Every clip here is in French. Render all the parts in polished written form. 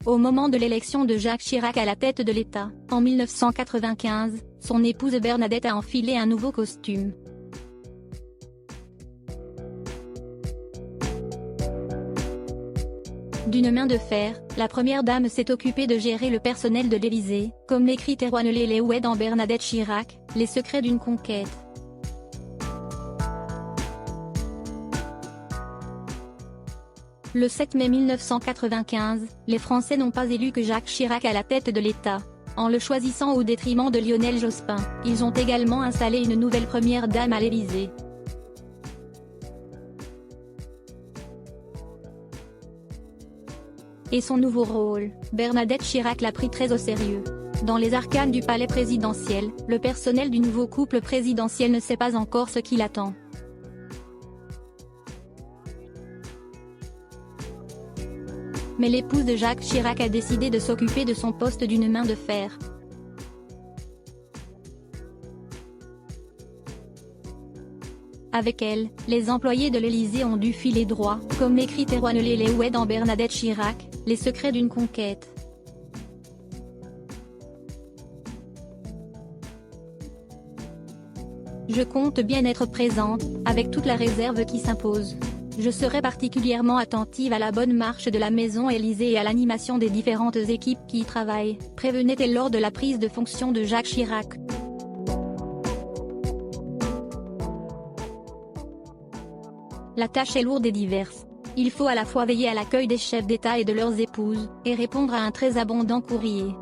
Au moment de l'élection de Jacques Chirac à la tête de l'État, en 1995, son épouse Bernadette a enfilé un nouveau costume. D'une main de fer, la première dame s'est occupée de gérer le personnel de l'Élysée, comme l'écrit Erwan Lelewet dans Bernadette Chirac, Les secrets d'une conquête. Le 7 mai 1995, les Français n'ont pas élu que Jacques Chirac à la tête de l'État. En le choisissant au détriment de Lionel Jospin, ils ont également installé une nouvelle première dame à l'Élysée. Et son nouveau rôle, Bernadette Chirac l'a pris très au sérieux. Dans les arcanes du palais présidentiel, le personnel du nouveau couple présidentiel ne sait pas encore ce qui l'attend. Mais l'épouse de Jacques Chirac a décidé de s'occuper de son poste d'une main de fer. Avec elle, les employés de l'Élysée ont dû filer droit, comme l'écrit Erwan Lelewet dans Bernadette Chirac, Les secrets d'une conquête. Je compte bien être présente, avec toute la réserve qui s'impose. Je serai particulièrement attentive à la bonne marche de la maison Élysée et à l'animation des différentes équipes qui y travaillent, prévenait-elle lors de la prise de fonction de Jacques Chirac. La tâche est lourde et diverse. Il faut à la fois veiller à l'accueil des chefs d'État et de leurs épouses, et répondre à un très abondant courrier.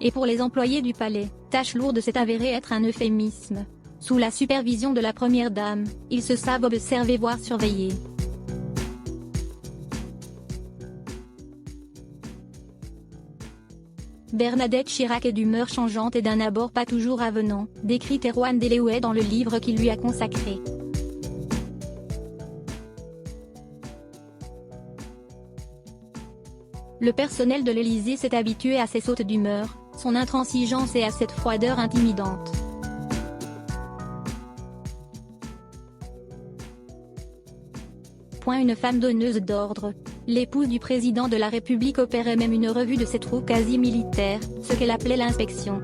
Et pour les employés du palais, tâche lourde s'est avérée être un euphémisme. Sous la supervision de la première dame, ils se savent observer voire surveiller. Bernadette Chirac est d'humeur changeante et d'un abord pas toujours avenant, décrit Erwan Lelewet dans le livre qu'il lui a consacré. Le personnel de l'Élysée s'est habitué à ses sautes d'humeur, son intransigeance et à cette froideur intimidante. Une femme donneuse d'ordre. L'épouse du président de la République opérait même une revue de ses troupes quasi militaires, ce qu'elle appelait l'inspection.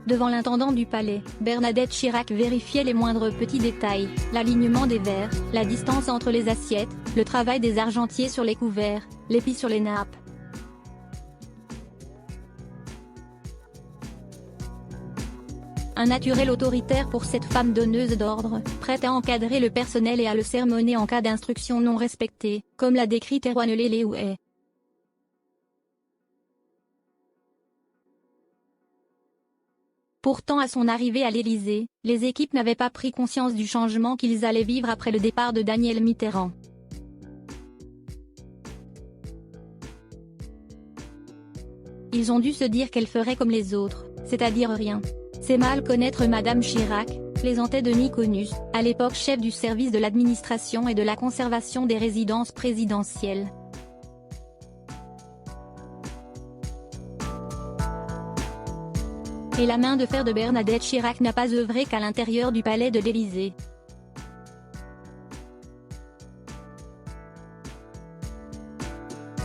Devant l'intendant du palais, Bernadette Chirac vérifiait les moindres petits détails, l'alignement des verres, la distance entre les assiettes, le travail des argentiers sur les couverts, l'épi sur les nappes. Un naturel autoritaire pour cette femme donneuse d'ordre, prête à encadrer le personnel et à le sermonner en cas d'instruction non respectée, comme l'a décrit Erwan Lelewet. Pourtant à son arrivée à l'Élysée, les équipes n'avaient pas pris conscience du changement qu'ils allaient vivre après le départ de Daniel Mitterrand. Ils ont dû se dire qu'elle ferait comme les autres, c'est-à-dire rien. C'est mal connaître Madame Chirac, plaisantait Denis Conus, à l'époque chef du service de l'administration et de la conservation des résidences présidentielles. Et la main de fer de Bernadette Chirac n'a pas œuvré qu'à l'intérieur du palais de l'Élysée.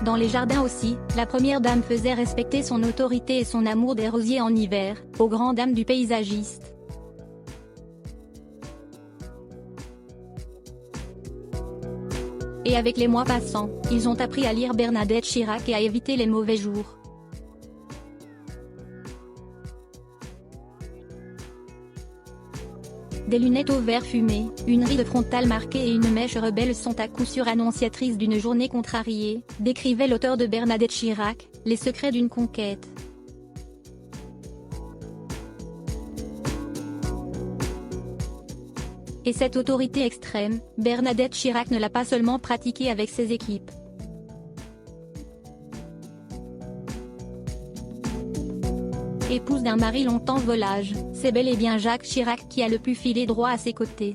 Dans les jardins aussi, la première dame faisait respecter son autorité et son amour des rosiers en hiver, aux grandes dames du paysagiste. Et avec les mois passants, ils ont appris à lire Bernadette Chirac et à éviter les mauvais jours. Des lunettes au vert fumé, une ride frontale marquée et une mèche rebelle sont à coup sûr annonciatrices d'une journée contrariée, décrivait l'auteur de Bernadette Chirac, Les secrets d'une conquête. Et cette autorité extrême, Bernadette Chirac ne l'a pas seulement pratiquée avec ses équipes. Épouse d'un mari longtemps volage, c'est bel et bien Jacques Chirac qui a le plus filé droit à ses côtés.